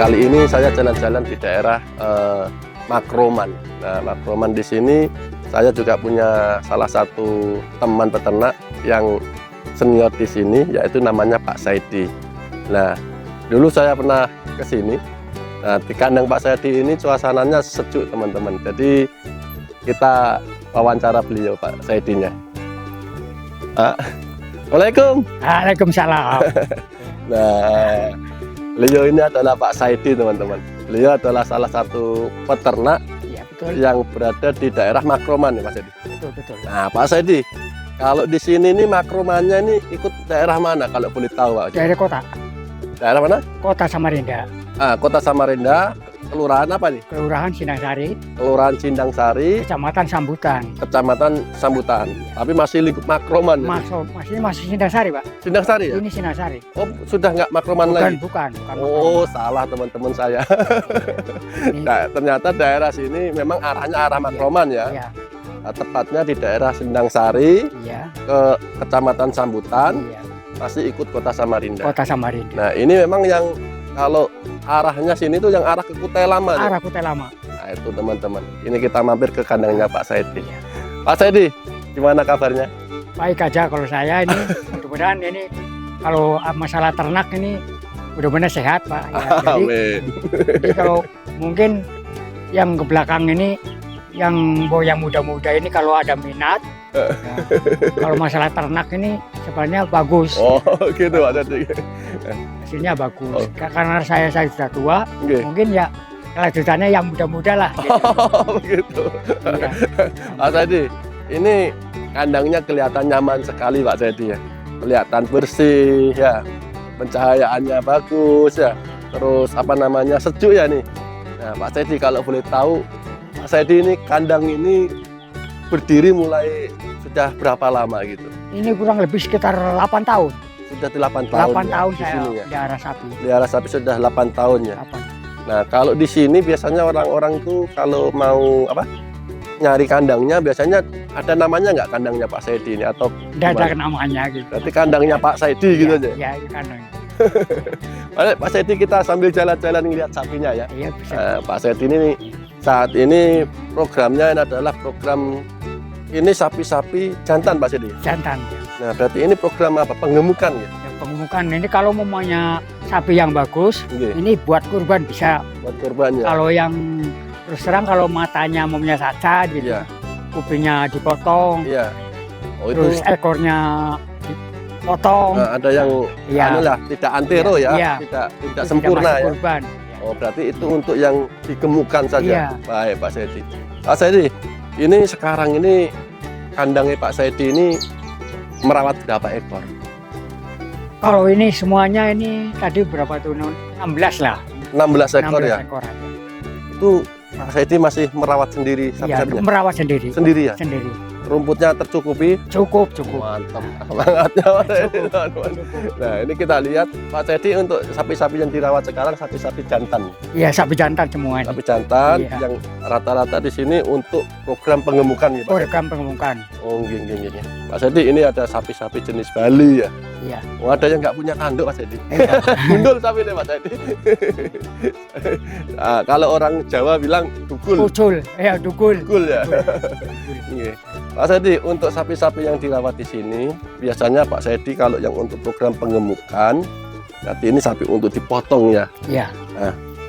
kali ini saya jalan-jalan di daerah Makroman. Nah, Makroman di sini saya juga punya salah satu teman peternak yang senior di sini, yaitu namanya Pak Saidi. Nah, dulu saya pernah ke sini. Nah, di kandang Pak Saidi ini suasananya sejuk, teman-teman. Jadi kita wawancara beliau, Pak Saidinya. Waalaikumsalam. Waalaikumsalam. Nah, beliau ini adalah Pak Saidi, teman-teman. Beliau adalah salah satu peternak Iya, betul. yang berada di daerah Makroman, ya Pak Saidi. Betul, betul. Nah, Pak Saidi, kalau di sini nih Makromannya ini ikut daerah mana kalau boleh tahu, Pak? Dari kota, Daerah mana? Kota Samarinda, Kota Samarinda, kelurahan apa nih? Kelurahan Sinangsari, Kelurahan Cindang Sari, Kecamatan Sambutan. Kecamatan Sambutan. Tapi masih lingkup Makroman. Masih Sinangsari, Pak. Cindang Sari ya? Ini Sinangsari. Oh, sudah nggak Makroman lagi? Bukan. Oh, salah teman-teman saya. Ini, Nah, ternyata daerah sini memang arahnya arah Makroman ya. iya, Nah, tepatnya di daerah Cindang Sari iya, ke Kecamatan Sambutan, iya. masih ikut Kota Samarinda. Kota Samarinda. Nah, ini memang yang kalau arahnya sini tuh yang arah ke Kutai Lama. Arah Kutai Lama. Nah, itu teman-teman. Ini kita mampir ke kandangnya Pak Saidi. Iya. Pak Saidi, gimana kabarnya? Baik aja kalau saya ini. Mudah-mudahan ini kalau masalah ternak ini mudah-mudahan sehat, Pak. Ya, Amin. jadi kalau mungkin yang ke belakang ini yang muda-muda ini kalau ada minat, ya, kalau masalah ternak ini sebenarnya bagus, Oh, gitu Pak Saidi. hasilnya bagus. Oh. Karena saya sudah tua, Oke. mungkin ya kelanjutannya yang muda-muda lah. Gitu. Oh, begitu. Iya. Pak Saidi, ini kandangnya kelihatan nyaman sekali Pak Saidi ya. Kelihatan bersih ya, pencahayaannya bagus ya. Terus apa namanya, sejuk ya nih. Nah, Pak Saidi kalau boleh tahu, Pak Saidi ini kandang ini berdiri mulai sudah berapa lama gitu? Ini kurang lebih sekitar 8 tahun. Sudah 8 tahun. 8 tahun di saya sini ya. pelihara sapi. Pelihara sapi sudah 8 tahun ya. 8. Nah, kalau di sini biasanya orang-orang tuh kalau mau apa? Nyari kandangnya biasanya ada namanya nggak kandangnya Pak Saidi ini atau Tidak ada gimana? namanya gitu. Berarti kandangnya Pak Saidi gitu aja. Iya, kandang. Pak Saidi, kita sambil jalan-jalan ngeliat sapinya ya. Iya, bisa. Pak Saidi ini saat ini programnya adalah program ini sapi-sapi jantan Pak Saidi. Jantan. Nah, berarti ini program apa? Pengemukan ya? Ya, pengemukan ini kalau memangnya sapi yang bagus, Oke, ini buat kurban bisa. buat korbannya. Kalau yang terus terang kalau matanya memangnya cacat gitu, Iya, kupingnya dipotong, iya. Oh, itu terus ekornya dipotong. ada yang Iya. anu lah, tidak antero ya, Iya. tidak itu sempurna masuk ya. kurban. Oh, berarti itu untuk yang digemukkan saja. Iya. Baik, Pak Saidi. Pak Saidi, ini sekarang ini kandangnya Pak Saidi ini merawat berapa ekor? Kalau ini semuanya ini tadi berapa tuh? 16 lah. 16 ekor 16 ya. ekor aja. Itu Pak Saidi masih merawat sendiri Iya, sapi-sapinya? merawat sendiri. Sendiri ya? Sendiri. Rumputnya tercukupi? Cukup. Mantap. Semangatnya Pak Saidi, teman-teman. Nah, ini kita lihat Pak Saidi untuk sapi-sapi yang dirawat sekarang sapi-sapi jantan. Iya, sapi jantan semua ini. Sapi jantan Iya. yang rata-rata di sini untuk program pengemukan ya Pak. Program pengemukan. Oh, gini. Pak Saidi, ini ada sapi-sapi jenis Bali ya. Iya. Oh, ada yang nggak punya tanduk Pak Saidi. Iya. Gundul sapi ini Pak Saidi. Nah, kalau orang Jawa bilang dukul. Ucul, ya dukul. Dukul ya. Iya. Pak Saidi, untuk sapi-sapi yang dirawat di sini, biasanya Pak Saidi kalau yang untuk program pengemukan, nanti ini sapi untuk dipotong ya. Iya.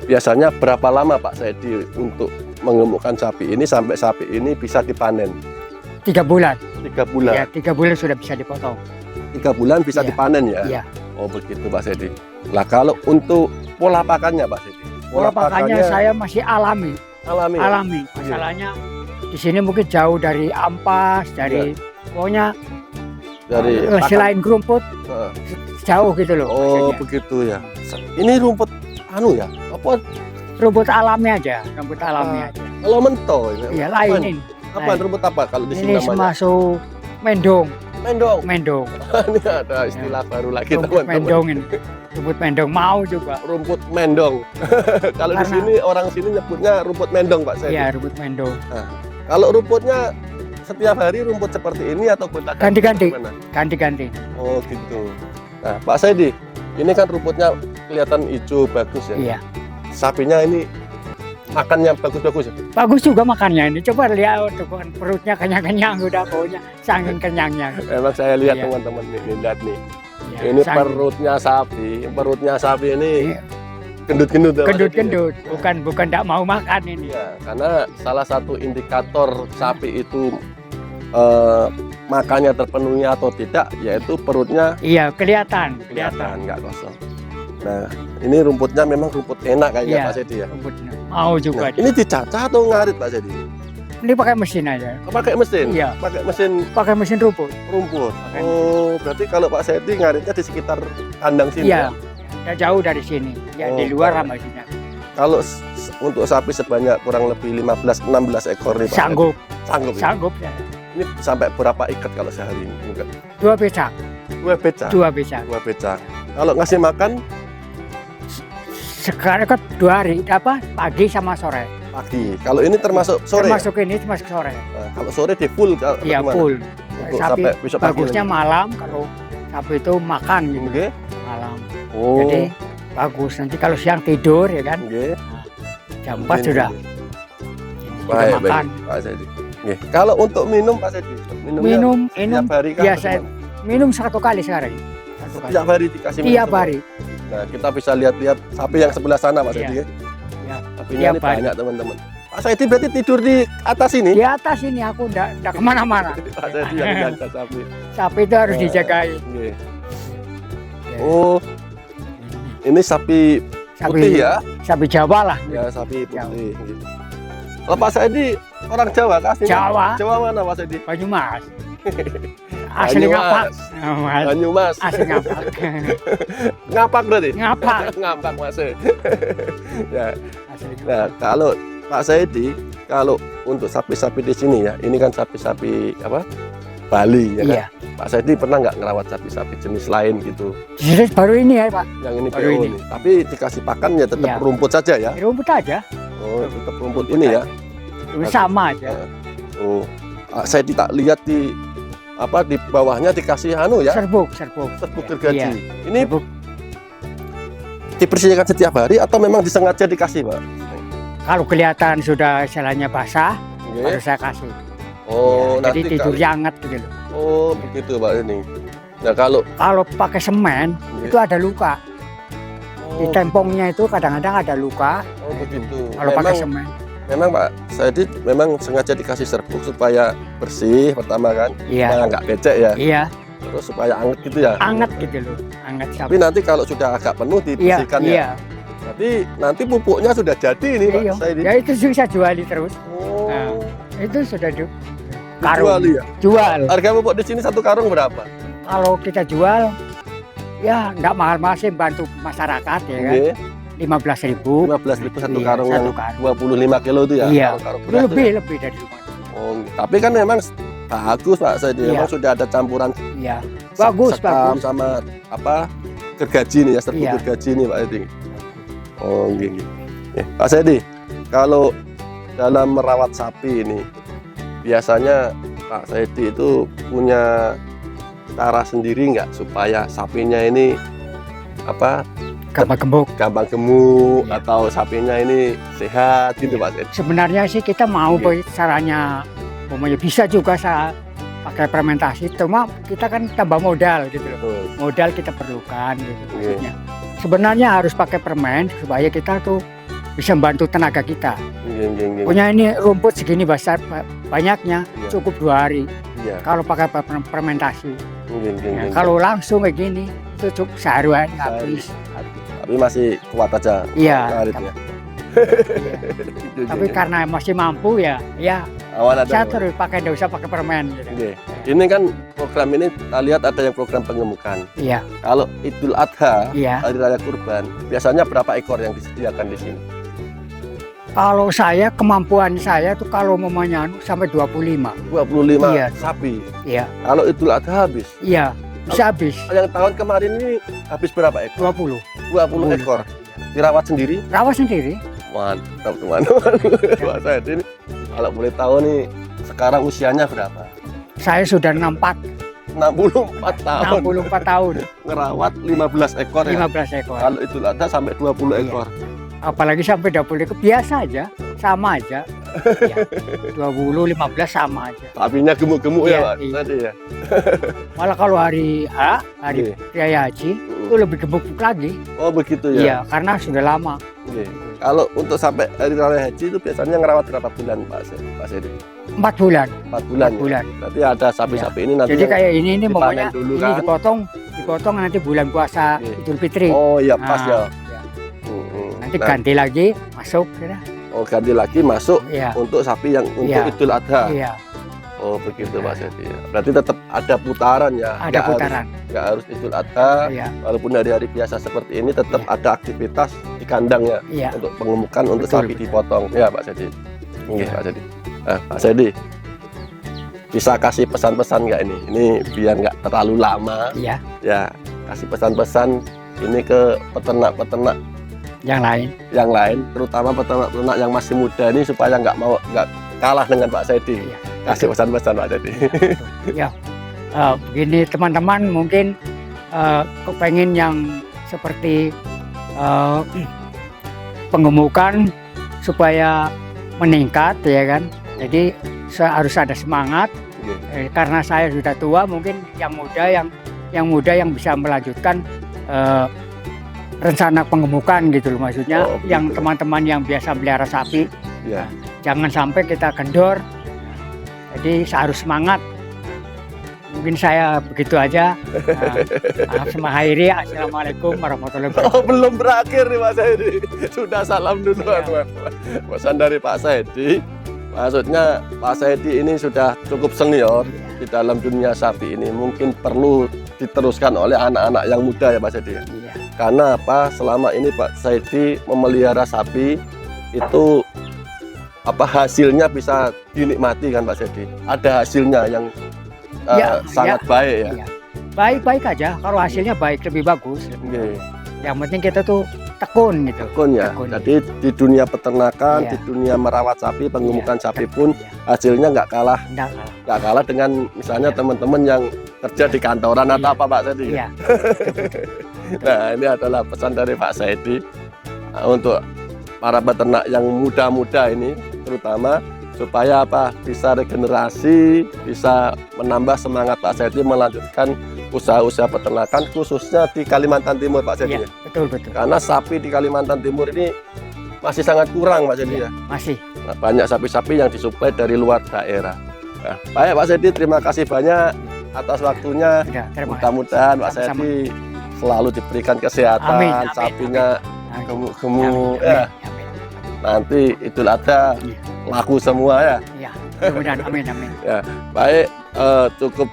Biasanya berapa lama Pak Saidi untuk mengemukkan sapi ini sampai sapi ini bisa dipanen? 3 bulan. 3 bulan. Ya, 3 bulan sudah bisa dipotong. 3 bulan bisa Iya. dipanen ya? Iya. Oh, begitu Pak Saidi. Lah kalau untuk pola pakannya Pak Saidi? Pola pakannya saya masih alami. alami. Ya? Alami. Masalahnya di sini mungkin jauh dari ampas, dari pokoknya Dari selain rumput Heeh. jauh gitu loh. Oh, maksudnya. begitu ya. Ini rumput anu ya? Apa Rumput alami aja, rumput alami aja. kalau mento ini? Iya, Apa lain ini? ini. Apa lain. rumput apa kalau di sini Ini namanya? masuk mendong, Mendong. mendong. Ini ada istilah baru lagi Rumput teman-teman. mendong ini. Rumput mendong mau juga. Rumput mendong. Kalau di Karena- sini orang sini nyebutnya rumput mendong Pak Saidi. Iya, rumput mendong. Kalau rumputnya setiap hari rumput seperti ini atau gonta Ganti-ganti. gimana? Ganti-ganti. Oh gitu. Nah Pak Saidi, ini kan rumputnya kelihatan hijau bagus ya. Iya. sapinya ini makannya bagus-bagus ya? Bagus juga makannya ini. Coba lihat tuh kan, perutnya kenyang-kenyang udah pokoknya saking kenyangnya. Memang saya lihat Iya. teman-teman nih, lihat nih. Ya, Ini saking- perutnya sapi ini Iya. gendut-gendut. ya, Mas Edi? Gendut-gendut, bukan tidak mau makan ini. Ya, karena salah satu indikator sapi itu makannya terpenuhi atau tidak, yaitu perutnya Iya, kelihatan. nggak kosong. Nah, ini rumputnya memang rumput enak kayaknya Iya. Pak Sedi ya. Rumputnya. Mau juga. Nah, ini dicacah atau ngarit Pak Sedi? Ini pakai mesin aja. Oh, pakai mesin? Iya. Pakai mesin Pakai mesin rumput. rumput. Pakai Oh, berarti kalau Pak Sedi ngaritnya di sekitar kandang sini Iya. ya? Tidak jauh dari sini. Ya Oh, di luar baik. sama sini. Kalau untuk sapi sebanyak kurang lebih 15-16 ekor nih Pak Sanggup, Sedi? Sanggup. Ya? sanggup ya. Ini sampai berapa ikat kalau sehari ini? Enggak. 2 becak, 2 becak. 2 becak. 2 becak. Kalau ngasih makan Sekarang kan 2 hari, apa? Pagi sama sore. pagi. Kalau ini termasuk sore. Ya? Termasuk ini termasuk sore. Nah, kalau sore di full Iya gimana? full. Untuk Sapi sampai besok pagi bagusnya lagi. malam kalau sapi itu makan gitu Nggih. malam. Oh. Jadi bagus. Nanti kalau siang tidur ya kan Nggih. jam 4 sudah Baik, baik. makan. Pak Sedi. Nggih. Kalau untuk minum Pak Sedi, minumnya Minum tiap hari kah biasa atau gimana? minum 1 kali sehari. 1 kali. Tiap hari dikasih minum Tiap semua? hari. Nah, kita bisa lihat-lihat sapi yang sebelah sana Pak Iya. Sedi ya. Iya. Sapinya Tiap ini hari. banyak teman-teman. Pak Sedi berarti tidur di atas ini? Di atas ini aku ndak kemana-mana. Pak Sedi yang jaga sapi. Sapi itu harus Nah. dijagain. Nggih. Oh, ini sapi Sapi, putih ya? sapi Jawa lah. Ya, sapi Jawa. putih. Gitu. Kalau Pak Sedi orang Jawa kah aslinya? Jawa, Jawa mana Pak Sedi? Banyumas. Asli ngapak. Oh, Mas. Banyumas. Asli ngapak. Ngapak berarti? Ngapak. Ngapak Mas. Ya. Asli ngapak. Nah, kalau Pak Saidi, kalau untuk sapi-sapi di sini ya, ini kan sapi-sapi apa? Bali ya kan? Iya. Pak Saidi pernah nggak ngerawat sapi-sapi jenis lain gitu? Jadi baru ini ya Pak. Yang ini Baru PO ini. nih. Tapi dikasih pakan ya tetap Iya. rumput saja ya. Rumput aja. Oh, tetap rumput ini ya. Sama aja. Oh, Pak Saidi tak lihat di apa di bawahnya dikasih anu ya, Serbuk. serbuk Iya. gergaji. Ini Serbuk. dibersihkan setiap hari atau memang disengaja dikasih, Pak? Kalau kelihatan sudah jalannya basah, Oke. baru saya kasih. Oh, Ya, jadi nanti tidurnya hangat gitu loh. Oh, begitu Pak ini. Nah, kalau Kalau pakai semen itu ada luka. Di tempongnya itu kadang-kadang ada luka. oh begitu. Kalau pakai semen. Memang Pak Saidi memang sengaja dikasih serbuk supaya bersih pertama kan, Iya. supaya nggak becek ya, Iya, terus supaya anget gitu ya. hangat gitu loh. Hangat Tapi sapi. nanti kalau sudah agak penuh Iya, dibersihkan ya. iya. Jadi nanti pupuknya sudah jadi nih Pak Iya. Saidi. Ya itu bisa juali terus. Oh, Nah, itu sudah dijual ya. Jual. Harga pupuk di sini satu karung berapa? Kalau kita jual, ya nggak mahal-mahal sih, bantu masyarakat ya kan. Oke, 15.000. 15.000 satu Iya, karung satu yang karung. 25 kilo itu ya. Iya. Karung Itu beras ya? lebih dari rumah. Oh, tapi kan memang bagus Pak Saidi. Iya. Memang sudah ada campuran Iya. Bagus, sekam bagus. sama apa gergaji nih ya, serbuk Iya. gergaji nih Pak Saidi. Oh, gini. Pak Saidi, kalau dalam merawat sapi ini biasanya Pak Saidi itu punya cara sendiri nggak supaya sapinya ini apa Gampang gemuk. gampang gemuk Iya. atau sapinya ini sehat gitu Iya. Pak Saidi? Sebenarnya sih kita mau Iya. caranya, umpamanya bisa juga saya pakai fermentasi, cuma kita kan tambah modal gitu loh. Betul. Modal kita perlukan gitu Iya. maksudnya. Sebenarnya harus pakai permen supaya kita tuh bisa membantu tenaga kita. Gini. Punya ini rumput segini besar banyaknya Iya. cukup 2 hari. Iya. Kalau pakai fermentasi. Gini. Nah, kalau langsung kayak gini itu cukup seharian habis. Tapi masih kuat aja. Iya. ngaritnya. Iya. Gitu, Tapi gini. karena masih mampu ya awan ada. saya terus pakai, nggak usah pakai permen gitu. Oke. Ini kan program ini kita lihat ada yang program pengemukan. Iya, Kalau Idul Adha, iya. hari raya kurban, biasanya berapa ekor yang disediakan di sini? Kalau saya kemampuan saya tuh kalau mamanya sampai 25. 25 Iya. sapi. Iya, Kalau Idul Adha habis. iya. Bisa habis Yang tahun kemarin ini habis berapa ekor? 20. 20 ekor. Dirawat sendiri? Rawat sendiri. Mantap teman-teman. Pak Said ini kalau boleh tahu nih sekarang usianya berapa? Saya sudah 64 64 tahun. 64 tahun. Ngerawat 15 ekor ya. 15 ekor. Kalau Idul Adha sampai 20 Iya. ekor. apalagi sampai 20 ekor biasa aja, sama aja. Ya, 20, 15 sama aja. Sapinya gemuk-gemuk Iya, ya Pak? iya. Tadi ya? Malah kalau hari Iya. Raya Haji itu lebih gemuk lagi. Oh begitu ya? Iya, karena sudah lama. Oke. Kalau untuk sampai hari raya haji itu biasanya ngerawat berapa bulan Pak Sedi? 4 bulan. 4 bulan. 4 bulan. Ya? Berarti ada sapi-sapi ini nanti. Jadi kayak ini dipanen pokoknya dulu ini kan? dipotong nanti bulan puasa Iya. Idul Fitri. Oh iya pas Nah, ya. ya. Nanti Nah, ganti lagi masuk ya. oh ganti lagi masuk Iya. untuk sapi yang untuk Iya. Idul Adha. Iya, Oh begitu Pak Sedi. Ya. Berarti tetap ada putaran ya. ada Nggak putaran. Nggak harus Idul Adha. Iya, Walaupun hari-hari biasa seperti ini tetap Iya. ada aktivitas di kandang ya. iya. Untuk pengemukan untuk Betul, sapi betul. dipotong. Ya Pak Sedi. Iya Iya. Pak Sedi. Pak Sedi. Bisa kasih pesan-pesan nggak ini? Ini biar nggak terlalu lama. Iya, Ya, kasih pesan-pesan ini ke peternak-peternak yang lain. yang lain, terutama peternak-peternak yang masih muda ini supaya nggak kalah dengan Pak Sedi. Iya. Kasih pesan-pesan Pak Sedi. Ya, begini teman-teman mungkin kepengen yang seperti pengemukan supaya meningkat ya kan. Jadi harus ada semangat. Karena saya sudah tua, mungkin yang muda yang bisa melanjutkan rencana pengemukan gitu loh, maksudnya Oh, yang gitu. teman-teman yang biasa melihara sapi Ya. jangan sampai kita kendor. Jadi harus semangat. Mungkin saya begitu aja. Mengakhiri, assalamualaikum warahmatullahi wabarakatuh. Oh, belum berakhir nih Pak Sedi. Sudah salam dulu Iya. teman-teman. Pesan dari Pak Sedi. Maksudnya Pak Sedi ini sudah cukup senior di dalam dunia sapi ini. Mungkin perlu diteruskan oleh anak-anak yang muda ya Pak Sedi. Iya, Karena apa? Selama ini Pak Sedi memelihara sapi itu hasilnya bisa dinikmati kan Pak Sedi. Ada hasilnya yang Ya, sangat baik ya. iya. Baik-baik aja. Kalau hasilnya baik lebih bagus. Oke. Yang penting kita tuh tekun gitu. Tekun ya. Tekun. Jadi di dunia peternakan, Iya. di dunia merawat sapi, pengemukan Iya. sapi pun Iya. hasilnya nggak kalah Nggak kalah. dengan misalnya Iya. teman-teman yang kerja di kantoran atau Iya. apa Pak Sedi. Iya. Nah ini adalah pesan dari Pak Sedi untuk para peternak yang muda-muda ini, terutama supaya bisa regenerasi, bisa menambah semangat Pak Sedi melanjutkan usaha-usaha peternakan khususnya di Kalimantan Timur Pak Sedi. Iya, betul. Karena sapi di Kalimantan Timur ini masih sangat kurang Pak Sedi ya. Masih. Nah, banyak sapi-sapi yang disuplai dari luar daerah. Nah, baik Pak Sedi, terima kasih banyak atas waktunya. Sudah, terima kasih. Mudah-mudahan Pak Sama-sama. Sedi selalu diberikan kesehatan, Amin, amin, sapinya Amin. gemuk-gemuk Amin. ya. Amin. Nanti Idul Adha Iya. laku semua ya. Iya, mudah-mudahan. Amin. Baik, cukup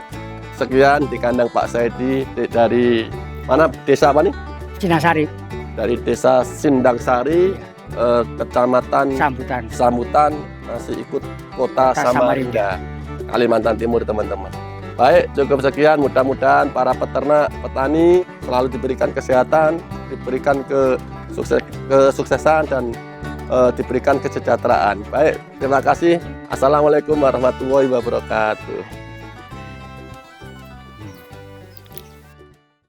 sekian di kandang Pak Sedi dari mana desa apa nih? Cinasari, Dari desa Sindangsari, kecamatan sambutan. Sambutan, masih ikut kota Kota Samarinda, Kalimantan Timur teman-teman. Baik, cukup sekian. Mudah-mudahan para peternak, petani selalu diberikan kesehatan, diberikan kesuksesan dan diberikan kesejahteraan. Baik, terima kasih. Assalamualaikum warahmatullahi wabarakatuh.